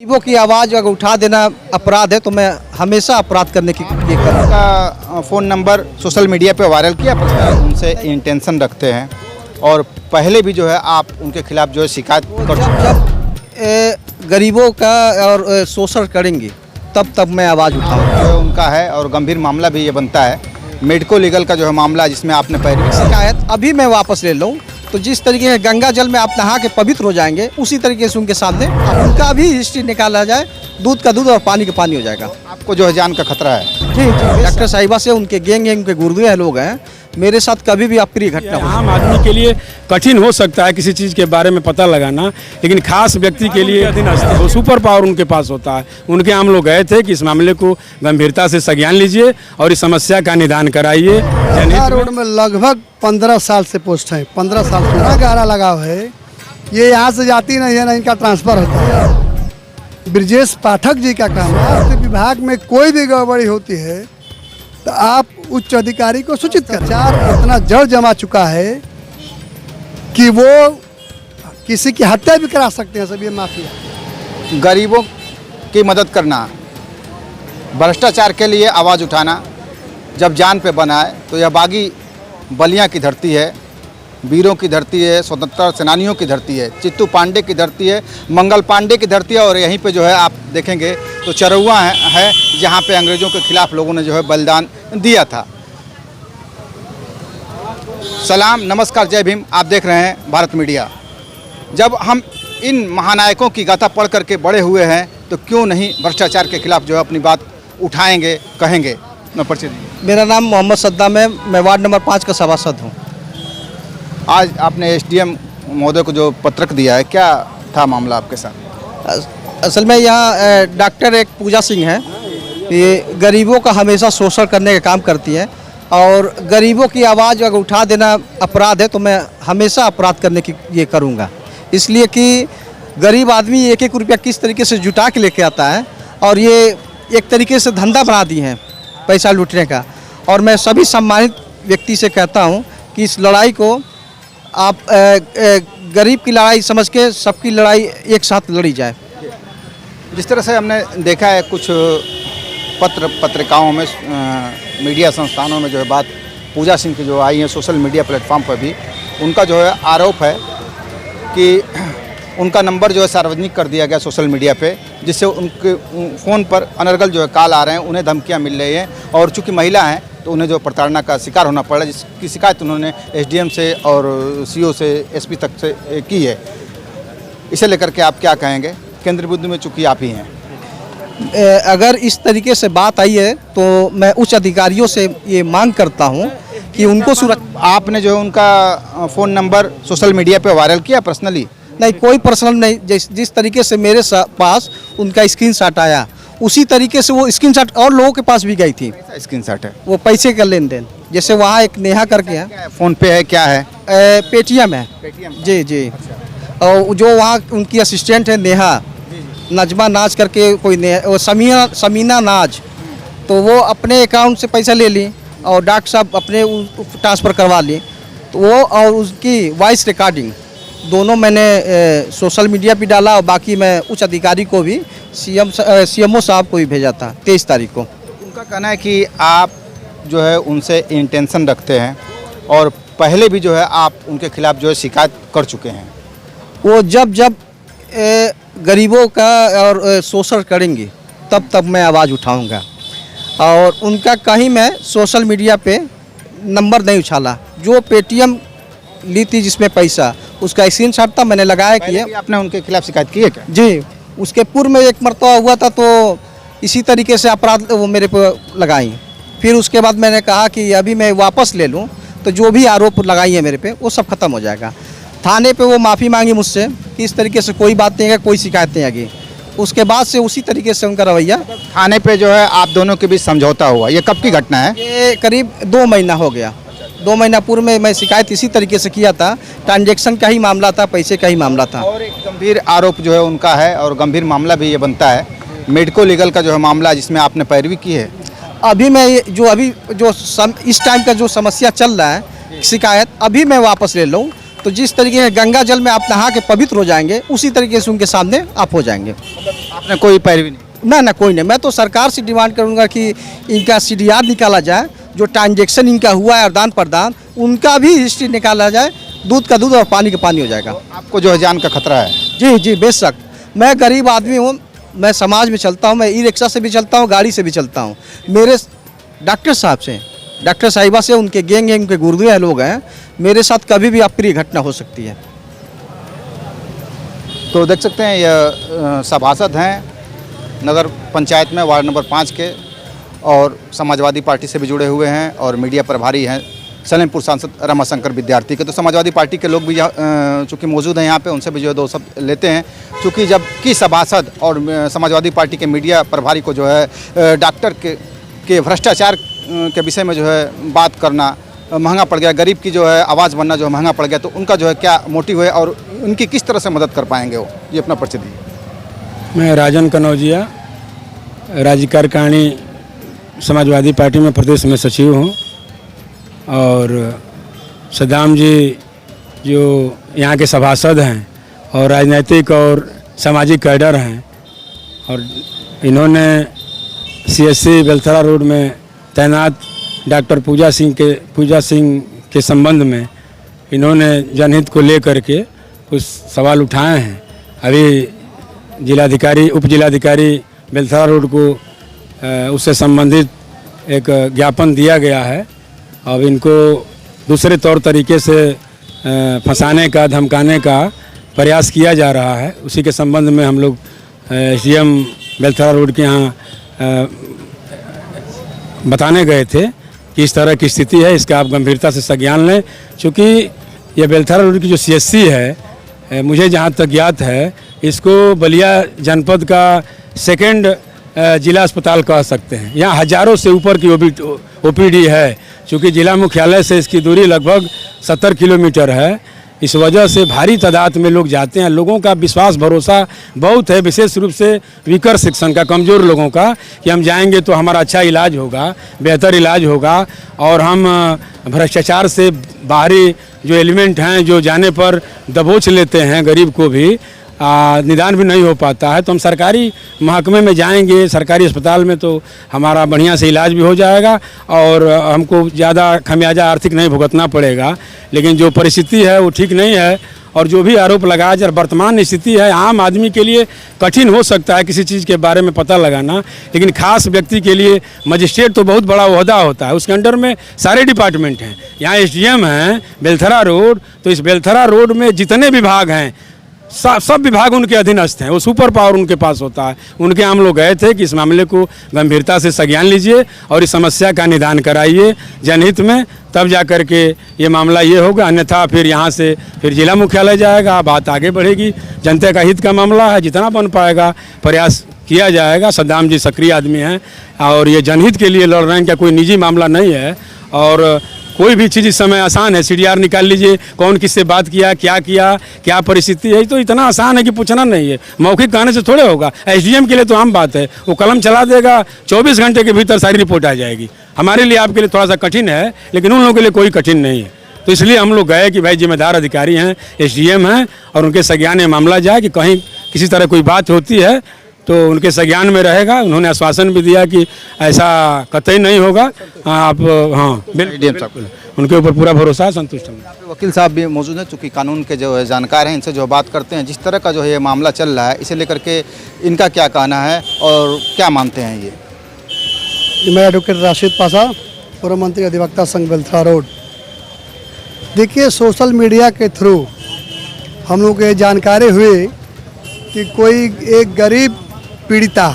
गरीबों की आवाज़ अगर उठा देना अपराध है तो मैं हमेशा अपराध करने की ये करूँगा। उनका फ़ोन नंबर सोशल मीडिया पे वायरल किया, उनसे इंटेंशन रखते हैं और पहले भी जो है आप उनके खिलाफ जो है शिकायत कर चुके हैं। जब गरीबों का और शोषण करेंगे तब मैं आवाज़ उठाऊंगा। जो उनका है और गंभीर मामला भी ये बनता है, मेडिको लीगल का जो है मामला जिसमें आपने पैरवी शिकायत अभी मैं वापस ले लूँ तो जिस तरीके से गंगा जल में आप नहा के पवित्र हो जाएंगे उसी तरीके से उनके सामने उनका भी हिस्ट्री निकाला जाए, दूध का दूध और पानी का पानी हो जाएगा। आपको जो है जान का खतरा है। जी डॉक्टर साहिबा से उनके गैंग उनके गुर्दे लोग हैं, मेरे साथ कभी भी अप्रिय घटना हो। आम आदमी के लिए कठिन हो सकता है किसी चीज़ के बारे में पता लगाना, लेकिन खास व्यक्ति के लिए वो सुपर पावर उनके पास होता है। उनके हम लोग गए थे कि इस मामले को गंभीरता से संज्ञान लीजिए और इस समस्या का निदान कराइए। रोड में लगभग 15 साल से पोस्ट है, 15 साल से गारा लगाव है। ये यहाँ से जाती नहीं है, ना इनका ट्रांसफर होता है। ब्रजेश पाठक जी का काम है, स्वास्थ्य विभाग में कोई भी गड़बड़ी होती है तो आप उच्च अधिकारी को सूचित करें। इतना जड़ जमा चुका है कि वो किसी की हत्या भी करा सकते हैं। सब ये माफिया गरीबों की मदद करना, भ्रष्टाचार के लिए आवाज़ उठाना जब जान पे बना है तो यह बागी बलिया की धरती है, वीरों की धरती है, स्वतंत्रता सेनानियों की धरती है, चित्तू पांडे की धरती है, मंगल पांडे की धरती है। और यहीं पे जो है आप देखेंगे तो चरौआ है जहाँ पे अंग्रेज़ों के खिलाफ लोगों ने जो है बलिदान दिया था। सलाम, नमस्कार, जय भीम। आप देख रहे हैं भारत मीडिया। जब हम इन महानायकों की गाथा पढ़ करके बड़े हुए हैं तो क्यों नहीं भ्रष्टाचार के खिलाफ जो है अपनी बात उठाएंगे, कहेंगे। मैं परिचय, मेरा नाम मोहम्मद सद्दाम है, मैं वार्ड नंबर 5 का सभासद हूँ। आज आपने एसडीएम महोदय को जो पत्रक दिया है, क्या था मामला आपके साथ? असल में यहाँ डॉक्टर एक पूजा सिंह है, ये गरीबों का हमेशा शोषण करने का काम करती है और गरीबों की आवाज़ अगर उठा देना अपराध है तो मैं हमेशा अपराध करने की ये करूँगा। इसलिए कि गरीब आदमी एक एक रुपया किस तरीके से जुटा के लेके आता है और ये एक तरीके से धंधा बना दी है पैसा लूटने का। और मैं सभी सम्मानित व्यक्ति से कहता हूँ कि इस लड़ाई को आप गरीब की लड़ाई समझ के सबकी लड़ाई एक साथ लड़ी जाए। जिस तरह से हमने देखा है कुछ पत्रिकाओं में, मीडिया संस्थानों में जो है बात पूजा सिंह की जो आई है सोशल मीडिया प्लेटफॉर्म पर भी, उनका जो है आरोप है कि उनका नंबर जो है सार्वजनिक कर दिया गया सोशल मीडिया पे, जिससे उनके फ़ोन पर अनर्गल जो है कॉल आ रहे हैं, उन्हें धमकियां मिल रही हैं और चूंकि महिला हैं तो उन्हें जो प्रताड़ना का शिकार होना पड़ा, जिसकी शिकायत उन्होंने एसडीएम से और सीओ से, एसपी तक से की है। इसे लेकर के आप क्या कहेंगे? केंद्रीय बिंदु में चूँकि आप ही हैं। अगर इस तरीके से बात आई है तो मैं उच्च अधिकारियों से ये मांग करता हूँ कि उनको आपने जो है उनका फ़ोन नंबर सोशल मीडिया पे वायरल किया पर्सनली? नहीं, कोई पर्सनल नहीं। जिस तरीके से मेरे पास उनका स्क्रीनशॉट आया उसी तरीके से वो स्क्रीनशॉट और लोगों के पास भी गई थी। स्क्रीनशॉट है वो पैसे का लेन देन, जैसे वहाँ एक नेहा करके है, फ़ोन पे है, क्या है? पेटीएम है। जी जी। और जो वहाँ उनकी असिस्टेंट है नेहा, नजमा नाज करके कोई नेहा, समीना नाज, तो वो अपने अकाउंट से पैसा ले ली और डॉक्टर साहब अपने ट्रांसफ़र करवा ली। तो वो और उसकी वॉइस रिकॉर्डिंग दोनों मैंने सोशल मीडिया पे डाला और बाकी मैं उच्च अधिकारी को भी सीएमओ साहब को भी भेजा था 23 तारीख को। उनका कहना है कि आप जो है उनसे इंटेंशन रखते हैं और पहले भी जो है आप उनके खिलाफ जो है शिकायत कर चुके हैं। वो जब गरीबों का और शोषण करेंगे तब मैं आवाज़ उठाऊंगा और उनका कहीं मैं सोशल मीडिया पे नंबर नहीं उछाला। जो पेटीएम ली थी जिसमें पैसा, उसका स्क्रीनशॉट था, मैंने लगाया कि आपने उनके खिलाफ शिकायत की है क्या? जी, उसके पूर्व में एक मरतबा हुआ था तो इसी तरीके से अपराध वो मेरे पे लगाई। फिर उसके बाद मैंने कहा कि अभी मैं वापस ले लूँ तो जो भी आरोप लगाई है मेरे पे वो सब खत्म हो जाएगा। थाने पे वो माफ़ी मांगी मुझसे कि इस तरीके से कोई बात नहीं है, कोई शिकायत नहीं आएगी। उसके बाद से उसी तरीके से उनका रवैया। थाने पे जो है आप दोनों के बीच समझौता हुआ, ये कब की घटना है? ये करीब 2 महीना हो गया। 2 महीना पूर्व में मैं शिकायत इसी तरीके से किया था, ट्रांजैक्शन का ही मामला था, पैसे का ही मामला था। और एक गंभीर आरोप जो है उनका है और गंभीर मामला भी ये बनता है, मेडिको लीगल का जो है मामला जिसमें आपने पैरवी की है। अभी मैं इस टाइम का जो समस्या चल रहा है शिकायत, अभी मैं वापस ले लूँ तो जिस तरीके से गंगा जल में आप नहा के पवित्र हो जाएंगे उसी तरीके से उनके सामने आप हो जाएंगे। आप कोई पैरवी नहीं? ना कोई नहीं। मैं तो सरकार से डिमांड करूंगा कि इनका CDR निकाला जाए, जो ट्रांजेक्शन इनका हुआ है आदान प्रदान उनका भी हिस्ट्री निकाला जाए। दूध का दूध और पानी का पानी हो जाएगा। आपको जो है जान का खतरा है? जी जी बेशक। मैं गरीब आदमी हूँ, मैं समाज में चलता हूँ, मैं ई-रिक्शा से भी चलता हूँ, गाड़ी से भी चलता हूँ। मेरे डॉक्टर साहब से, डॉक्टर साहिबा से, उनके गैंग उनके गुर्दे लोग हैं, मेरे साथ कभी भी अप्रिय घटना हो सकती है। तो देख सकते हैं यह सभासद हैं नगर पंचायत में वार्ड नंबर 5 के, और समाजवादी पार्टी से भी जुड़े हुए हैं, और मीडिया प्रभारी हैं सलेमपुर सांसद रमाशंकर विद्यार्थी के। तो समाजवादी पार्टी के लोग भी चूँकि मौजूद हैं यहाँ पे, उनसे भी जो है दो शब्द लेते हैं। चूँकि जब कि सभासद और समाजवादी पार्टी के मीडिया प्रभारी को जो है डॉक्टर के भ्रष्टाचार के विषय में जो है बात करना महंगा पड़ गया, गरीब की जो है आवाज़ बनना जो है महंगा पड़ गया, तो उनका जो है क्या मोटिव है और उनकी किस तरह से मदद कर पाएंगे वो, ये अपना परिचय दीजिए। मैं राजन कनौजिया, राज्य कार्यकारिणी समाजवादी पार्टी में प्रदेश में सचिव हूँ, और सद्दाम जी जो यहाँ के सभासद हैं और राजनीतिक और सामाजिक कैडर हैं, और इन्होंने CSC बेलथरा रोड में तैनात डॉक्टर पूजा सिंह के संबंध में इन्होंने जनहित को लेकर के कुछ सवाल उठाए हैं। अभी जिलाधिकारी उप जिलाधिकारी बेलथरा रोड को उससे संबंधित एक ज्ञापन दिया गया है। अब इनको दूसरे तौर तरीके से फंसाने का, धमकाने का प्रयास किया जा रहा है। उसी के संबंध में हम लोग SDM बेलथरा रोड के यहाँ बताने गए थे कि इस तरह की स्थिति है, इसका आप गंभीरता से संज्ञान लें। चूँकि ये बेलथरा रोड की जो CSC है, मुझे जहाँ तक ज्ञात है, इसको बलिया जनपद का सेकंड जिला अस्पताल कह सकते हैं। यहाँ हज़ारों से ऊपर की OPD है। चूँकि जिला मुख्यालय से इसकी दूरी लगभग 70 किलोमीटर है, इस वजह से भारी तादाद में लोग जाते हैं। लोगों का विश्वास भरोसा बहुत है, विशेष रूप से वीकर सेक्शन का, कमज़ोर लोगों का, कि हम जाएंगे तो हमारा अच्छा इलाज होगा, बेहतर इलाज होगा, और हम भ्रष्टाचार से बाहरी जो एलिमेंट हैं जो जाने पर दबोच लेते हैं, गरीब को भी निदान भी नहीं हो पाता है। तो हम सरकारी महकमे में जाएंगे, सरकारी अस्पताल में, तो हमारा बढ़िया से इलाज भी हो जाएगा और हमको ज़्यादा खमियाजा आर्थिक नहीं भुगतना पड़ेगा। लेकिन जो परिस्थिति है वो ठीक नहीं है, और जो भी आरोप लगाया जाए, वर्तमान स्थिति है, आम आदमी के लिए कठिन हो सकता है किसी चीज़ के बारे में पता लगाना, लेकिन खास व्यक्ति के लिए मजिस्ट्रेट तो बहुत बड़ा ओहदा होता है, उसके अंडर में सारे डिपार्टमेंट हैं। यहाँ SDM हैं बेलथरा रोड, तो इस बेलथरा रोड में जितने विभाग हैं सब विभाग उनके अधीनस्थ हैं, वो सुपर पावर उनके पास होता है। उनके हम लोग गए थे कि इस मामले को गंभीरता से संज्ञान लीजिए और इस समस्या का निदान कराइए जनहित में, तब जा कर के ये मामला ये होगा। अन्यथा फिर यहाँ से फिर जिला मुख्यालय जाएगा, बात आगे बढ़ेगी। जनता का हित का मामला है, जितना बन पाएगा प्रयास किया जाएगा। सद्दाम जी सक्रिय आदमी हैं और ये जनहित के लिए लड़ रहे हैं, क्या कोई निजी मामला नहीं है। और कोई भी चीज़ इस समय आसान है, CDR निकाल लीजिए, कौन किससे बात किया, क्या परिस्थिति है, तो इतना आसान है कि पूछना नहीं है। मौखिक कहने से थोड़े होगा। SDM के लिए तो आम बात है, वो कलम चला देगा, 24 घंटे के भीतर सारी रिपोर्ट आ जाएगी। हमारे लिए, आपके लिए थोड़ा सा कठिन है, लेकिन उन लोगों के लिए कोई कठिन नहीं है। तो इसलिए हम लोग गए कि भाई जिम्मेदार अधिकारी हैं, SDM हैं, और उनके संज्ञान में मामला जाए कि कहीं किसी तरह कोई बात होती है तो उनके संज्ञान में रहेगा। उन्होंने आश्वासन भी दिया कि ऐसा कतई नहीं होगा। आप बिल्कुल उनके ऊपर पूरा भरोसा है, संतुष्ट हैं। वकील साहब भी मौजूद हैं, चूँकि कानून के जो है जानकार हैं, इनसे जो बात करते हैं। जिस तरह का जो है ये मामला चल रहा है, इसे लेकर के इनका क्या कहना है और क्या मानते हैं ये? मैं एडवोकेट राशिद पासा, पूर्व मंत्री अधिवक्ता संघ बेलथरा रोड। देखिए, सोशल मीडिया के थ्रू हम लोग को ये जानकारी हुई कि कोई एक गरीब पीड़िता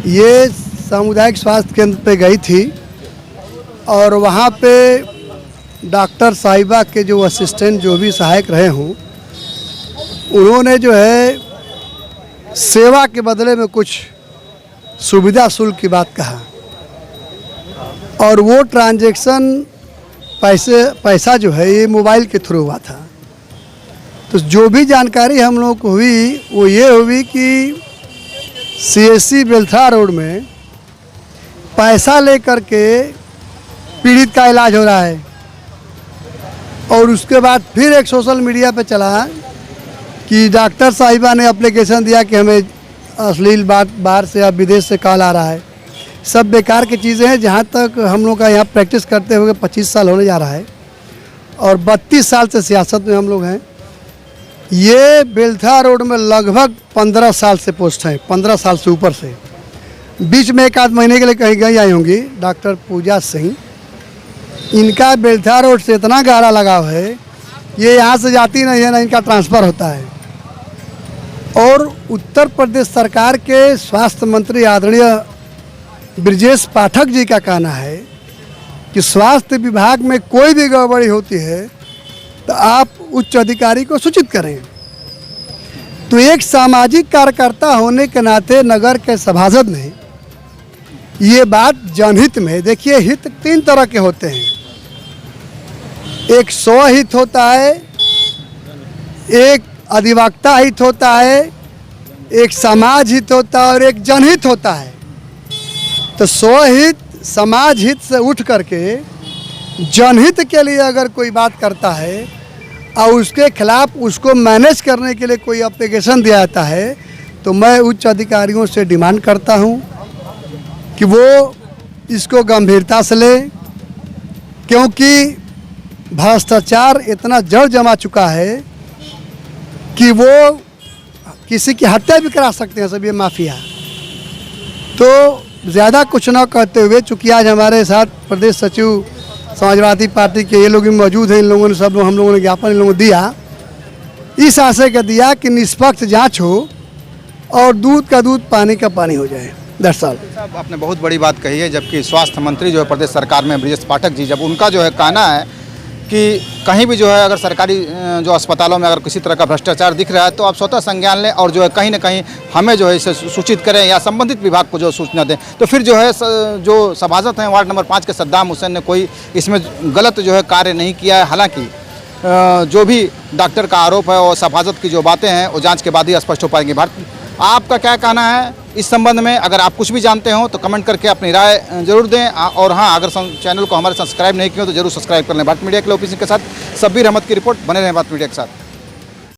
ये सामुदायिक स्वास्थ्य केंद्र पे गई थी, और वहाँ पे डॉक्टर साहिबा के जो असिस्टेंट, जो भी सहायक रहे हों, उन्होंने जो है सेवा के बदले में कुछ सुविधा शुल्क की बात कहा, और वो ट्रांजैक्शन पैसा जो है ये मोबाइल के थ्रू हुआ था। तो जो भी जानकारी हम लोग को हुई वो ये हुई कि CSC बेलथरा रोड में पैसा लेकर के पीड़ित का इलाज हो रहा है। और उसके बाद फिर एक सोशल मीडिया पे चला कि डॉक्टर साहिबा ने एप्लीकेशन दिया कि हमें अश्लील बात बाहर से या विदेश से कॉल आ रहा है, सब बेकार की चीज़ें हैं। जहाँ तक हम लोग का यहाँ प्रैक्टिस करते हुए 25 साल होने जा रहा है और 32 साल से सियासत में हम लोग हैं। ये बेलथा रोड में लगभग 15 साल से पोस्ट हैं, 15 साल से ऊपर से। बीच में एक आध महीने के लिए कहीं गई आई होंगी डॉक्टर पूजा सिंह। इनका बेलथा रोड से इतना गहरा लगाव है, ये यहाँ से जाती नहीं है ना इनका ट्रांसफ़र होता है। और उत्तर प्रदेश सरकार के स्वास्थ्य मंत्री आदरणीय ब्रजेश पाठक जी का कहना है कि स्वास्थ्य विभाग में कोई भी गड़बड़ी होती है तो आप उच्च अधिकारी को सूचित करें। तो एक सामाजिक कार्यकर्ता होने के नाते नगर के सभासद ने ये बात जनहित में, देखिए हित 3 तरह के होते हैं, एक स्वहित होता है, एक अधिवक्ता हित होता है, एक समाज हित होता है और एक जनहित होता है। तो स्वहित समाज हित से उठ करके जनहित के लिए अगर कोई बात करता है और उसके खिलाफ उसको मैनेज करने के लिए कोई एप्लीकेशन दिया जाता है तो मैं उच्च अधिकारियों से डिमांड करता हूं कि वो इसको गंभीरता से लें, क्योंकि भ्रष्टाचार इतना जड़ जमा चुका है कि वो किसी की हत्या भी करा सकते हैं सब ये माफिया। तो ज़्यादा कुछ ना कहते हुए, चूँकि आज हमारे साथ प्रदेश सचिव समाजवादी पार्टी के ये लोग भी मौजूद हैं, इन लोगों ने सब लोग हम लोगों ने ज्ञापन इन लोगों को दिया, इस आशय का दिया कि निष्पक्ष जांच हो और दूध का दूध पानी का पानी हो जाए। दरअसल साहब आपने बहुत बड़ी बात कही है, जबकि स्वास्थ्य मंत्री जो है प्रदेश सरकार में ब्रजेश पाठक जी, जब उनका जो है कहना है कि कहीं भी जो है अगर सरकारी जो अस्पतालों में अगर किसी तरह का भ्रष्टाचार दिख रहा है तो आप स्वतः संज्ञान लें और जो है कहीं ना कहीं हमें जो है इसे सूचित करें या संबंधित विभाग को जो सूचना दें। तो फिर जो है जो सभासद हैं वार्ड नंबर 5 के सद्दाम हुसैन ने कोई इसमें गलत जो है कार्य नहीं किया है। हालांकि जो भी डॉक्टर का आरोप है और सभासद की जो बातें हैं वो जाँच के बाद ही स्पष्ट हो पाएंगी। आपका क्या कहना है इस संबंध में? अगर आप कुछ भी जानते हो तो कमेंट करके अपनी राय जरूर दें। और हाँ, अगर चैनल को हमारे सब्सक्राइब नहीं किया तो जरूर सब्सक्राइब कर लें। भारत मीडिया के लिए ओपी सिंह के साथ शब्बीर अहमद की रिपोर्ट। बने रहें भारत मीडिया के साथ।